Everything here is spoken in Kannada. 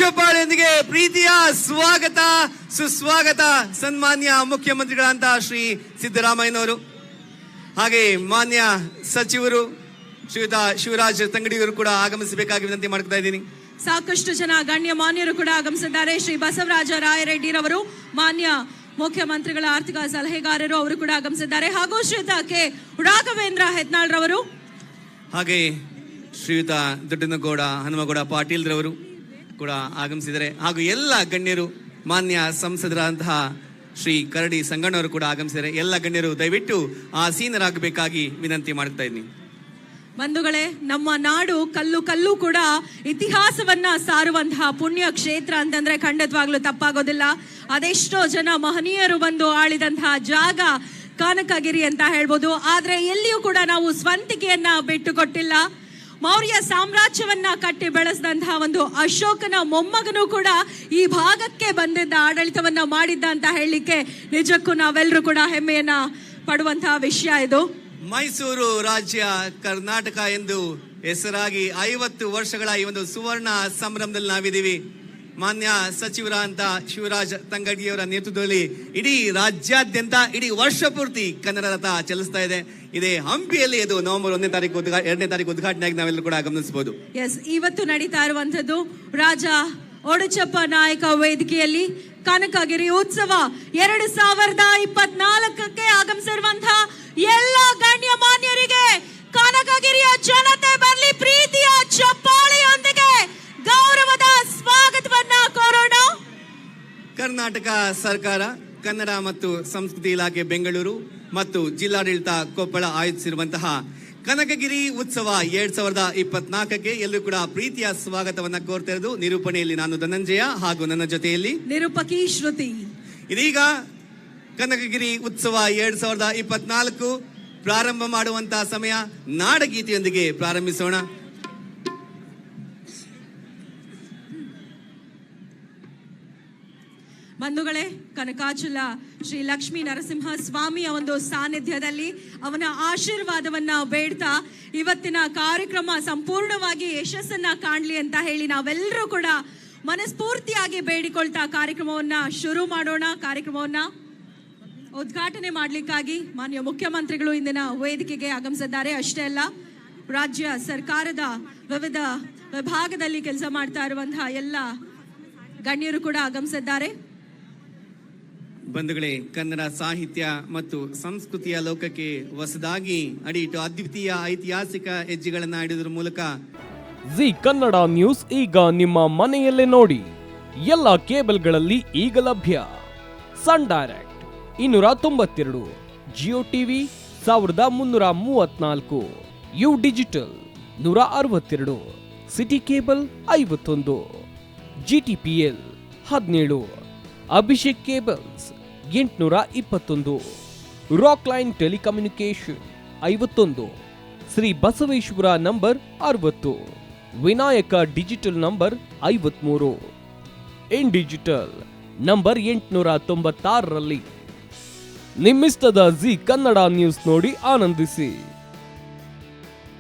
ಚಪ್ಪಾಳೆಯೊಂದಿಗೆ ಪ್ರೀತಿಯ ಸ್ವಾಗತ ಸುಸ್ವಾಗತ ಸನ್ಮಾನ್ಯ ಮುಖ್ಯಮಂತ್ರಿಗಳಂತ ಶ್ರೀ ಸಿದ್ದರಾಮಯ್ಯನವರು, ಹಾಗೆ ಮಾನ್ಯ ಸಚಿವರು ಶ್ರೀಯುತ ಶಿವರಾಜ್ ತಂಗಡಿಯವರು ಕೂಡ ಆಗಮಿಸಬೇಕಾಗಿ ವಿನಂತಿ ಮಾಡ್ತಾ ಇದ್ದೀನಿ. ಸಾಕಷ್ಟು ಜನ ಗಣ್ಯ ಮಾನ್ಯರು ಕೂಡ ಆಗಮಿಸಿದ್ದಾರೆ. ಶ್ರೀ ಬಸವರಾಜ ರಾಯರೆಡ್ಡಿರವರು ಮಾನ್ಯ ಮುಖ್ಯಮಂತ್ರಿಗಳ ಆರ್ಥಿಕ ಸಲಹೆಗಾರರು ಅವರು ಕೂಡ ಆಗಮಿಸಿದ್ದಾರೆ. ಹಾಗೂ ಶ್ರೀಯುತ ಕೆ ರಾಘವೇಂದ್ರ ಹೆತ್ನಾಳ್ ರವರು, ಹಾಗೆ ಶ್ರೀಯುತ ದೊಡ್ಡನಗೌಡ ಹನುಮಗೌಡ ಪಾಟೀಲ್ ರವರು ಕೂಡ ಆಗಮಿಸಿದ್ದಾರೆ. ಹಾಗೂ ಎಲ್ಲ ಗಣ್ಯರು, ಮಾನ್ಯ ಸಂಸದರಾದಂತಹ ಶ್ರೀ ಕರಡಿ ಸಂಗಣ್ಣವರು ಕೂಡ ಆಗಮಿಸಿದ್ದಾರೆ. ಎಲ್ಲ ಗಣ್ಯರು ದಯವಿಟ್ಟು ಆಸೀನರಾಗಬೇಕಾಗಿ ವಿನಂತಿ ಮಾಡ್ತಾ ಇದ್ದೀನಿ. ಬಂಧುಗಳೇ, ನಮ್ಮ ನಾಡು ಕಲ್ಲು ಕಲ್ಲು ಕೂಡ ಇತಿಹಾಸವನ್ನ ಸಾರುವಂತಹ ಪುಣ್ಯ ಕ್ಷೇತ್ರ ಅಂತಂದ್ರೆ ಖಂಡಿತವಾಗ್ಲೂ ತಪ್ಪಾಗೋದಿಲ್ಲ. ಅದೆಷ್ಟೋ ಜನ ಮಹನೀಯರು ಬಂದು ಆಳಿದಂತಹ ಜಾಗ ಕನಕಗಿರಿ ಅಂತ ಹೇಳ್ಬೋದು. ಆದ್ರೆ ಎಲ್ಲಿಯೂ ಕೂಡ ನಾವು ಸ್ವಂತಿಕೆಯನ್ನ ಬಿಟ್ಟುಕೊಟ್ಟಿಲ್ಲ. ಮೌರ್ಯ ಸಾಮ್ರಾಜ್ಯವನ್ನ ಕಟ್ಟಿ ಬೆಳೆಸಿದಂತಹ ಒಂದು ಅಶೋಕನ ಮೊಮ್ಮಗನೂ ಕೂಡ ಈ ಭಾಗಕ್ಕೆ ಬಂದಿದ್ದ, ಆಡಳಿತವನ್ನ ಮಾಡಿದ್ದ ಅಂತ ಹೇಳಲಿಕ್ಕೆ ನಿಜಕ್ಕೂ ನಾವೆಲ್ಲರೂ ಕೂಡ ಹೆಮ್ಮೆಯನ್ನ ಪಡುವಂತಹ ವಿಷಯ ಇದು. ಮೈಸೂರು ರಾಜ್ಯ ಕರ್ನಾಟಕ ಎಂದು ಹೆಸರಾಗಿ 50 ವರ್ಷಗಳ ಈ ಒಂದು ಸುವರ್ಣ ಸಂಭ್ರಮದಲ್ಲಿ ನಾವಿದ್ದೀವಿ. ಮಾನ್ಯ ಸಚಿವರಾದಂತ ಶಿವರಾಜ್ ತಂಗಡಿಯವರ ನೇತೃತ್ವದಲ್ಲಿ ಇಡೀ ರಾಜ್ಯಾದ್ಯಂತ ಇಡೀ ವರ್ಷ ಪೂರ್ತಿ ಕನ್ನಡ ರಥ ಚಲಿಸ್ತಾ ಇದೆ. ಇದೇ ಹಂಪಿಯಲ್ಲಿ ಇದು ನವೆಂಬರ್ 2ನೇ ತಾರೀಕು ಉದ್ಘಾಟನೆಯಾಗಿ ನಾವೆಲ್ಲರೂ ಕೂಡ ಗಮನಿಸಬಹುದು. ಎಸ್, ಇವತ್ತು ನಡೀತಾ ಇರುವಂತದ್ದು ರಾಜ ಒಡಚಪ್ಪ ನಾಯಕ ವೇದಿಕೆಯಲ್ಲಿ ಕನಕಗಿರಿ ಉತ್ಸವ 2024ಕ್ಕೆ ಆಗಮಿಸಿರುವಂತಹ ಎಲ್ಲ ಗಣ್ಯ ಮಾನ್ಯರಿಗೆ ಕನಕಗಿರಿಯ ಜನತೆ ಬರಲಿ ಪ್ರೀತಿಯ ಚಪ್ಪಾಳೆಯೊಂದಿಗೆ ಗೌರವದ ಸ್ವಾಗತವನ್ನ ಕೋರೋಣ. ಕರ್ನಾಟಕ ಸರ್ಕಾರ, ಕನ್ನಡ ಮತ್ತು ಸಂಸ್ಕೃತಿ ಇಲಾಖೆ ಬೆಂಗಳೂರು ಮತ್ತು ಜಿಲ್ಲಾಡಳಿತ ಕೊಪ್ಪಳ ಆಯೋಜಿಸಿರುವಂತಹ ಕನಕಗಿರಿ ಉತ್ಸವ 2024ಕ್ಕೆ ಎಲ್ಲರೂ ಕೂಡ ಪ್ರೀತಿಯ ಸ್ವಾಗತವನ್ನ ಕೋರ್ತಾ ಇರೋದು. ನಿರೂಪಣೆಯಲ್ಲಿ ನಾನು ಧನಂಜಯ ಹಾಗೂ ನನ್ನ ಜೊತೆಯಲ್ಲಿ ನಿರೂಪಕಿ ಶ್ರುತಿ. ಇದೀಗ ಕನಕಗಿರಿ ಉತ್ಸವ 2024 ಪ್ರಾರಂಭ ಮಾಡುವಂತಹ ಸಮಯ. ನಾಡಗೀತೆಯೊಂದಿಗೆ ಪ್ರಾರಂಭಿಸೋಣ. ಬಂಧುಗಳೇ, ಕನಕಾಚಲ ಶ್ರೀ ಲಕ್ಷ್ಮೀ ನರಸಿಂಹ ಸ್ವಾಮಿಯ ಒಂದು ಸಾನ್ನಿಧ್ಯದಲ್ಲಿ ಅವನ ಆಶೀರ್ವಾದವನ್ನ ಬೇಡ್ತಾ ಇವತ್ತಿನ ಕಾರ್ಯಕ್ರಮ ಸಂಪೂರ್ಣವಾಗಿ ಯಶಸ್ಸನ್ನ ಕಾಣಲಿ ಅಂತ ಹೇಳಿ ನಾವೆಲ್ಲರೂ ಕೂಡ ಮನಸ್ಫೂರ್ತಿಯಾಗಿ ಬೇಡಿಕೊಳ್ತಾ ಕಾರ್ಯಕ್ರಮವನ್ನ ಶುರು ಮಾಡೋಣ. ಕಾರ್ಯಕ್ರಮವನ್ನ ಉದ್ಘಾಟನೆ ಮಾಡಲಿಕ್ಕಾಗಿ ಮಾನ್ಯ ಮುಖ್ಯಮಂತ್ರಿಗಳು ಇಂದಿನ ವೇದಿಕೆಗೆ ಆಗಮಿಸಿದ್ದಾರೆ. ಅಷ್ಟೇ ಅಲ್ಲ, ರಾಜ್ಯ ಸರ್ಕಾರದ ವಿವಿಧ ವಿಭಾಗದಲ್ಲಿ ಕೆಲಸ ಮಾಡ್ತಾ ಇರುವಂತಹ ಎಲ್ಲ ಗಣ್ಯರು ಕೂಡ ಆಗಮಿಸಿದ್ದಾರೆ. ಬಂಧುಗಳೇ, ಕನ್ನಡ ಸಾಹಿತ್ಯ ಮತ್ತು ಸಂಸ್ಕೃತಿಯ ಲೋಕಕ್ಕೆ ಹೊಸದಾಗಿ ಅಡಿಯಿಟ್ಟು ಅದ್ವಿತೀಯ ಐತಿಹಾಸಿಕ ಹೆಜ್ಜೆಗಳನ್ನು ಇಡುವುದರ ಮೂಲಕ ಜಿ ಕನ್ನಡ ನ್ಯೂಸ್ ಈಗ ನಿಮ್ಮ ಮನೆಯಲ್ಲೇ ನೋಡಿ. ಎಲ್ಲ ಕೇಬಲ್ಗಳಲ್ಲಿ ಈಗ ಲಭ್ಯ. Sun Direct 292, Jio TV 1334, U digital 162, city cable 51, GTPL 17, Abhishek cables 821, rock line telecommunication 51, Shri Basaveshwara number 60, Vinayaka digital number 53, in digital number 896ರಲ್ಲಿ ನಿಮ್ಮಿಸ್ತದ ಜಿ ಕನ್ನಡ ನ್ಯೂಸ್ ನೋಡಿ ಆನಂದಿಸಿ.